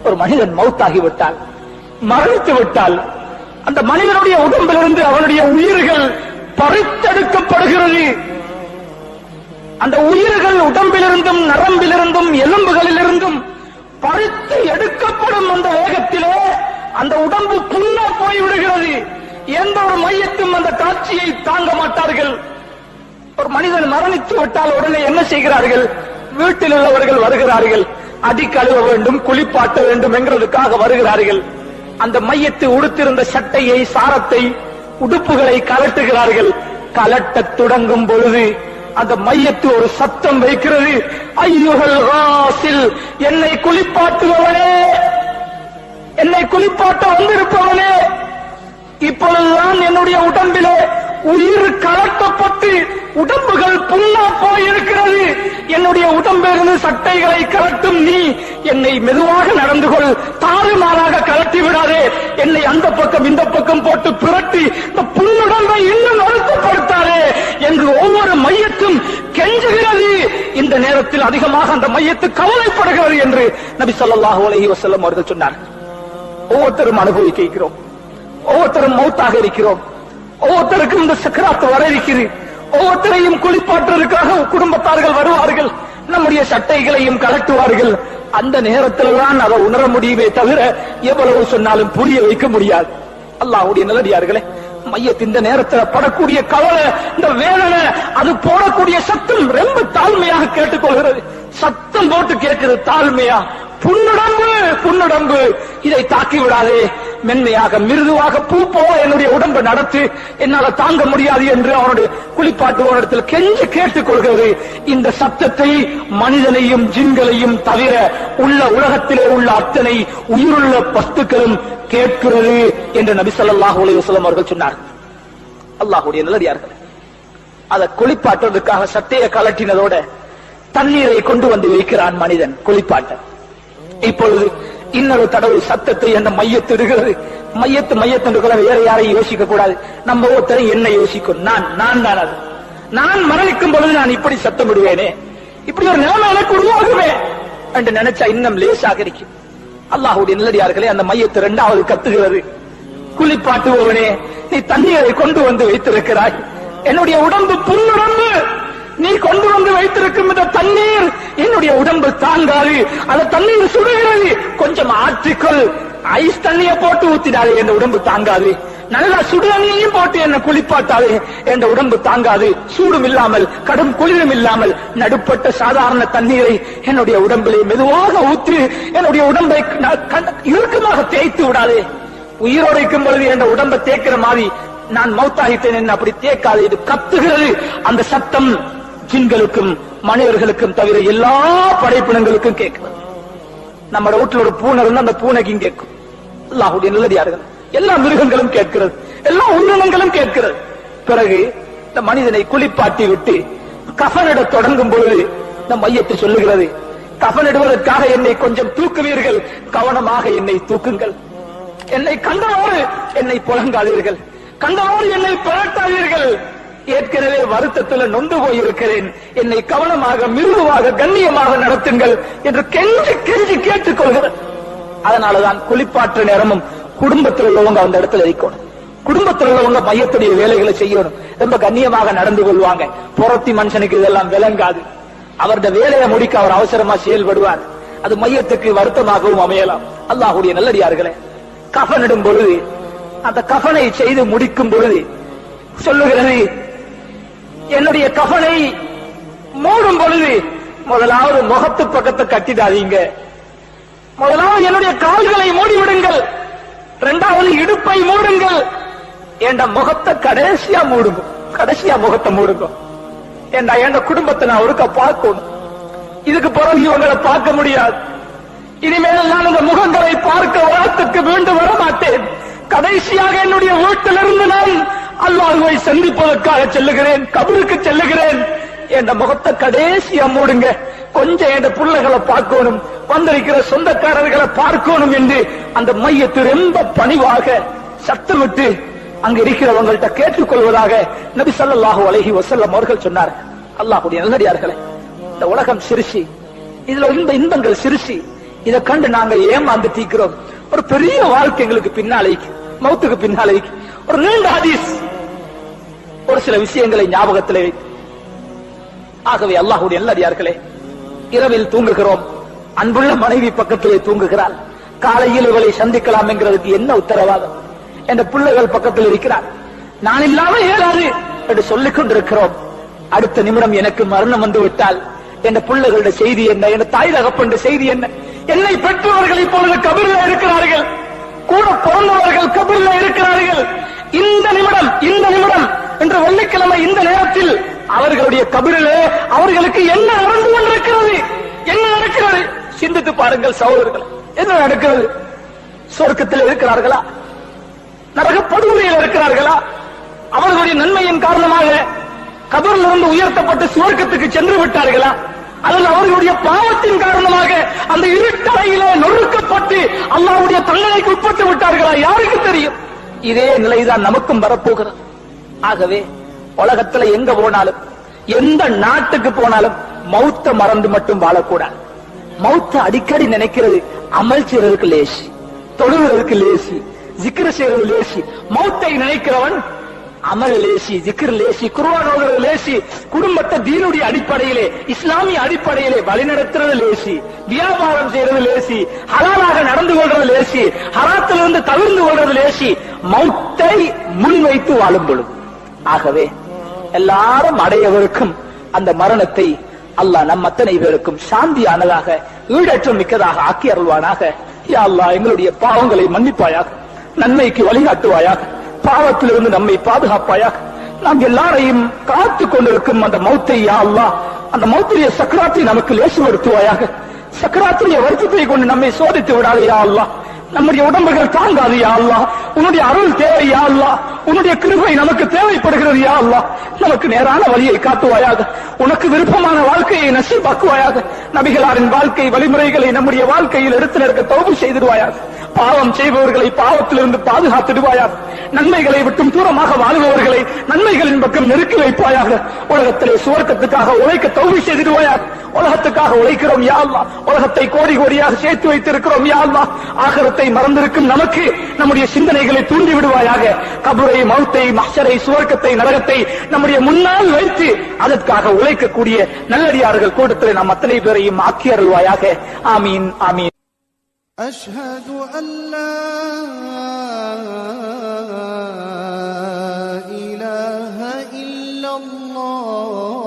ஒரு மனிதன் மௌத்தாகிவிட்டால், மரணித்து விட்டால், அந்த மனிதனுடைய உடம்பிலிருந்து அவனுடைய உயிர்கள் பறித்தெடுக்கப்படுகிறது. அந்த உயிர்கள் உடம்பிலிருந்தும் நரம்பிலிருந்தும் எலும்புகளிலிருந்தும் பறித்து எடுக்கப்படும் அந்த வேகத்திலே அந்த உடம்பு புண்ணா போய்விடுகிறது. எந்த ஒரு மையத்தும் அந்த காட்சியை தாங்க மாட்டார்கள். ஒரு மனிதன் மரணித்து விட்டால் உடனே என்ன செய்கிறார்கள்? வீட்டில் உள்ளவர்கள் வருகிறார்கள், அடி கழுவ வேண்டும், குளிப்பாட்ட வேண்டும் என்கிறதுக்காக வருகிறார்கள். அந்த மையத்து உடுத்திருந்த சட்டையை, சாரத்தை, உடுப்புகளை கலட்டுகிறார்கள். கலட்டத் தொடங்கும் பொழுது அந்த மையத்து ஒரு சத்தம் வைக்கிறது. ஐயுகள் ராசில், என்னை குளிப்பாட்டுபவனே, என்னை குளிப்பாட்ட வந்திருப்பவனே, இப்பொழுதுதான் என்னுடைய உடம்பிலே உயிர் கலட்டப்பட்டு உடம்புகள் புண்ணா போயிருக்கிறது. என்னுடைய உடம்பிலிருந்து சட்டைகளை கலட்டும் நீ என்னை மெதுவாக நடந்து கொள், தாறுமாறாக கலட்டி விடாதே, என்னை அந்த பக்கம் இந்த பக்கம் போட்டு பிரட்டி இந்த புண்ணுடம்பை இன்னும் அழுத்தப்படுத்தாதே என்று ஒவ்வொரு மையத்தும் கெஞ்சுகிறது. இந்த நேரத்தில் அதிகமாக அந்த மையத்து கவலைப்படுகிறது என்று நபி ஸல்லல்லாஹு அலைஹி வஸல்லம் அவர்கள் சொன்னார். ஒவ்வொருத்தரும் அனுபவிக்கிறோம், ஒவ்வொருத்தரும் மௌத்தாக இருக்கிறோம், ஒவ்வொருத்தருக்கும் இந்த சக்கராத்து வர இருக்கிறது. ஒவ்வொருத்தரையும் குளிப்பாற்றுவதற்காக குடும்பத்தார்கள் வருவார்கள், நம்முடைய சட்டைகளையும் கலட்டுவார்கள். அந்த நேரத்தில் தான் அதை உணர முடியுமே தவிர எவ்வளவு சொன்னாலும் புரிய வைக்க முடியாது. அல்லாஹ்வுடைய நல்லடியார்களே, மையத்தின் இந்த நேரத்தில் படக்கூடிய கவலை, இந்த வேதனை, அது போடக்கூடிய சத்தம் ரொம்ப தாழ்மையாக கேட்டுக்கொள்கிறது. சத்தம் போட்டு கேட்கிறது தாழ்மையா. புண்ணுடம்பு, புண்ணுடம்பு, இதை தாக்கி விடாதே, மென்மையாக மிருதுவாக பூ போல என்னுடைய உடம்பை நடத்து, என்னால தாங்க முடியாது என்று அவனுடைய குளிப்பாட்டுவனிடத்தில் கெஞ்சி கேட்டுக் கொள்கிறது. இந்த சத்தத்தை மனிதனையும் ஜின்களையும் தவிர உள்ள உலகத்திலே உள்ள அத்தனை உயிருள்ள வஸ்துக்களும் கேட்கிறது என்று நபி ஸல்லல்லாஹு அலைஹி வஸல்லம் அவர்கள் சொன்னார். அல்லாஹ்வுடைய நல்லடியார்கள், அதை குளிப்பாட்டுவதற்காக சட்டையை கலட்டினதோட தண்ணீரை கொண்டு வந்து வைக்கிறான் மனிதன் குளிப்பாட்ட. இப்பொழுது இன்னொரு தடவை சத்தத்தை அந்த மையத்திடுகிறது. மையத்து வேற யாரையும் யோசிக்க கூடாது. நம்ம ஒருத்தரை என்ன யோசிக்கும்? நான் அது. நான் மரணிக்கும் பொழுது நான் இப்படி சத்தம் விடுவேனே, இப்படி ஒரு நிலைமை எனக்கு உருவாகுமே என்று நினைச்சா இன்னும் லேசாக இருக்கும். அல்லாஹ்வுடைய நல்லடியார்களே, அந்த மையத்தை இரண்டாவது கத்துகிறது. குளிப்பாட்டுபவனே, நீ தண்ணீரை கொண்டு வந்து வைத்திருக்கிறாய், என்னுடைய உடம்பு புண்ணுடம்பு, நீ கொண்டு வந்து வைத்திருக்கும் இந்த தண்ணீர் என்னுடைய உடம்பு தாங்காது, அந்த தண்ணீர் சுடுகிறது, கொஞ்சம் ஆற்றிக்கொள், ஐஸ் தண்ணிய போட்டு ஊத்திடாது, என் உடம்பு தாங்காது, நல்லா சுடு தண்ணியும் போட்டு என்ன குளிப்பாட்டாது, என் உடம்பு தாங்காது, சூடும் இல்லாமல் கடும் குளிரும் இல்லாமல் நடுப்பட்ட சாதாரண தண்ணீரை என்னுடைய உடம்பிலே மெதுவாக ஊற்றி என்னுடைய உடம்பை இறுக்கமாக தேய்த்து விடாதே. உயிரோடு இருக்கும் பொழுது என் உடம்பை தேய்க்கிற மாதிரி நான் மௌத்தாகிட்டேன் என்ன அப்படி தேய்க்காது. இது கத்துகிறது. அந்த சத்தம் ஜின்களுக்கும் மனிதர்களுக்கும் தவிர எல்லா படைப்பினங்களுக்கும் கேட்கும். நம்ம வீட்டுல ஒரு பூனை இருந்தா அந்த பூனைக்கும் கேட்கும். அல்லாஹ்வுடைய நல்லடியார்கள், எல்லா மிருகங்களும் கேட்கிறது, எல்லா உயிரினங்களும் கேட்கிறது. பிறகு இந்த மனிதனை குளிப்பாட்டி விட்டு கஃனிட தொடங்கும் பொழுது இந்த மையத்தை சொல்லுகிறது, கஃனிடுவதற்காக என்னை கொஞ்சம் தூக்குவீர்கள், கவனமாக என்னை தூக்குங்கள், என்னை கண்டவோடு என்னை புலங்காதீர்கள், கண்டவோடு என்னை பிறட்டாதீர்கள், ஏற்கனவே வருத்தத்தில் நொந்து போயிருக்கிறேன், என்னை கவனமாக மிருதுவாக கண்ணியமாக நடத்துங்கள் என்று கெஞ்சி கெஞ்சி கேட்டுக்கொள்கிறது. அதனாலதான் குளிப்பாற்ற நேரமும் குடும்பத்தில் உள்ளவங்க அந்த இடத்துல இருக்கணும். குடும்பத்தில் உள்ளவங்க மையத்துடைய வேலைகளை செய்யணும், ரொம்ப கண்ணியமாக நடந்து கொள்வாங்க. புறத்தி மனுஷனுக்கு இதெல்லாம் விளங்காது. அவருடைய வேலையை முடிக்க அவர் அவசரமா செயல்படுவார். அது மையத்துக்கு வருத்தமாகவும் அமையலாம். அல்லாஹ்வுடைய நல்லடியார்களே, கஃனிடும் பொழுது அந்த கஃனை செய்து முடிக்கும் பொழுது சொல்லுகிறது, என்னுடைய கஃனை மூடும் பொழுது முதலாவது முகத்து பக்கத்தை கட்டிடாதீங்க, முதலாவது என்னுடைய கால்களை மூடிவிடுங்கள், இரண்டாவது இடுப்பை மூடுங்கள், என்ற முகத்தை கடைசியா மூடுங்க, கடைசியா முகத்தை மூடுங்க. என் குடும்பத்தை நான் ஒருக்க பார்க்கணும். இதுக்கு பிறகு இவங்களை பார்க்க முடியாது. இனிமேல் நான் இந்த முகங்களை பார்க்க உலகத்துக்கு மீண்டும் வர மாட்டேன். கடைசியாக என்னுடைய வீட்டிலிருந்து நான் அல்லாஹ்வை சந்திப்பதற்காக செல்லுகிறேன், கபருக்கு செல்லுகிறேன். என் முகத்தை கடைசியா மூடுங்க, கொஞ்சம் என் பிள்ளைகளை பார்க்கணும், வந்திருக்கிற சொந்தக்காரர்களை பார்க்கணும் என்று அந்த மையத்து ரொம்ப பணிவாக சத்தமிட்டு அங்க இருக்கிறவங்கள்ட்ட கேட்டுக்கொள்வதாக நபி ஸல்லல்லாஹு அலைஹி வஸல்லம் அவர்கள் சொன்னார். அல்லாஹ்வுடைய நல்லடியார்களே, இந்த உலகம் சிறுசி, இதுல இன்பங்கள் சிறுசி. இதை கண்டு நாங்க ஏமாந்து தீக்கிறோம். ஒரு பெரிய வாழ்க்கை எங்களுக்கு பின்னாலே, மௌத்துக்கு பின்னாலே ஒரு நீண்ட ஹதீஸ், ஒரு சில விஷயங்களை ஞாபகத்திலே வைத்து. ஆகவே அல்லாஹ்வுடைய நல்லடியார்களே, இரவில் தூங்குகிறோம், அன்புள்ள மனைவி பக்கத்திலே தூங்குகிறாள். காலையில் இவளை சந்திக்கலாம் என்கிறதுக்கு என்ன உத்தரவாதம்? என்ற பிள்ளைகள் பக்கத்தில் இருக்கிறார், நான் இல்லாமல் இயலாது என்று சொல்லிக் கொண்டிருக்கிறோம். அடுத்த நிமிடம் எனக்கு மரணம் வந்து விட்டால் என் பிள்ளைகளுடைய செய்தி என்ன? என் தாய் தகப்பன் செய்தி என்ன? என்னை பெற்றவர்கள் இப்பொழுது கபரில் இருக்கிறார்கள், கூட பிறந்தவர்கள் கபரில் இருக்கிறார்கள். இந்த நிமிடம் என்று வெள்ளிக்கிழமை இந்த நேரத்தில் அவர்களுடைய கபரிலே அவர்களுக்கு என்ன நடந்து கொண்டிருக்கிறது? என்ன நடக்கிறது? சிந்தித்து பாருங்கள் சகோதரர்கள், என்ன நடக்கிறது? சொர்க்கத்தில் இருக்கிறார்களா? நரக படுகொலையில் இருக்கிறார்களா? அவர்களுடைய நன்மையின் காரணமாக கபரில் இருந்து உயர்த்தப்பட்டு சுவர்க்கத்துக்கு சென்று விட்டார்களா? அல்லது அவர்களுடைய பாவத்தின் காரணமாக அந்த இருட்டறையிலே நொறுக்கப்பட்டு அல்லாஹ்வுடைய தண்டனைக்கு உட்பட்டு விட்டார்களா? யாருக்கு தெரியும்? இதே நிலைதான் நமக்கும் வரப்போகிறது. ஆகவே உலகத்துல எங்க போனாலும், எந்த நாட்டுக்கு போனாலும் மௌத்த மறந்து மட்டும் வாழக்கூடாது. மௌத்த அடிக்கடி நினைக்கிறது அமல் செய்வதற்கு லேசி, தொழுவதற்கு லேசி, ஜிக்ர் செய்வது லேசி. மௌத்தை நினைக்கிறவன் அமல் லேசி, ஜிக்ர் லேசி, குர்ஆன் ஓதுறது லேசி, குடும்பத்தை தீனுடைய அடிப்படையிலே, இஸ்லாமிய அடிப்படையிலே வழிநடத்துறது லேசி, வியாபாரம் செய்யறது லேசி, ஹலாலாக நடந்து கொள்றது லேசி, ஹராத்திலிருந்து தவிர்ந்து கொள்றது லேசி, மௌத்தை முன்வைத்து வாழும் பொழுது. ஆகவே எல்லாரும் அடையவிருக்கும் அந்த மரணத்தை அல்லாஹ் நம் அத்தனை பேருக்கும் சாந்தியானதாக, ஈடற்றம் மிக்கதாக ஆக்கி அருள்வானாக. யா அல்லாஹ், எங்களுடைய பாவங்களை மன்னிப்பாயாக, நன்மைக்கு வழிகாட்டுவாயாக, பாவத்திலிருந்து நம்மை பாதுகாப்பாயாக. நாம் எல்லாரையும் காத்துக் கொண்டிருக்கும் அந்த மௌத்தை யா அல்லாஹ், அந்த மௌத்துடைய சக்கராத்தை நமக்கு லேசுபடுத்துவாயாக. சக்கராத்துடைய வருத்தத்தை கொண்டு நம்மை சோதித்து விடாது யா அல்லாஹ். நம்முடைய உடம்புகள் தாங்காது யா அல்லாஹ். உன்னுடைய அருள் தேவை யா அல்லாஹ். உன்னுடைய கிருபை நமக்கு தேவைப்படுகிறது யா அல்லாஹ். நமக்கு நேரான வழியை காட்டுவாயாக, உனக்கு விருப்பமான வாழ்க்கையை நசீபாக்குவாயாக. நபிகளாரின் வாழ்க்கை வழிமுறைகளை நம்முடைய வாழ்க்கையில் எடுத்து நிற்க தௌபு செய்திடுவாயாக. பாவம் செய்பவர்களை பாவத்திலிருந்து பாதுகாத்திடுவாயாக. நன்மைகளை விட்டும் தூரமாக வாழ்பவர்களை நன்மைகளின் பக்கம் நெருக்கி வைப்பாயாக. உலகத்திலே சுவர்க்கத்துக்காக உழைக்க தௌபு செய்திடுவாயாக. உலகத்துக்காக உழைக்கிறோம் யா அல்லாஹ், உலகத்தை கோடி கோடியாக சேர்த்து வைத்திருக்கிறோம் யா அல்லாஹ். ஆகிரத்தை மறந்திருக்கும் நமக்கு நம்முடைய சிந்தனைகளை தூண்டி விடுவாயாக. கபரை, மௌத்தை, மஹ்ஷரை, சுவர்க்கத்தை, நரகத்தை நம்முடைய முன்னால் வைத்து அதற்காக உழைக்கக்கூடிய நல்லடியார்கள் கூட்டத்தில் நாம் அத்தனை பேரையும் ஆக்கி அருள்வாயாக. ஆமீன், ஆமீன். أشهد أن لا إله إلا الله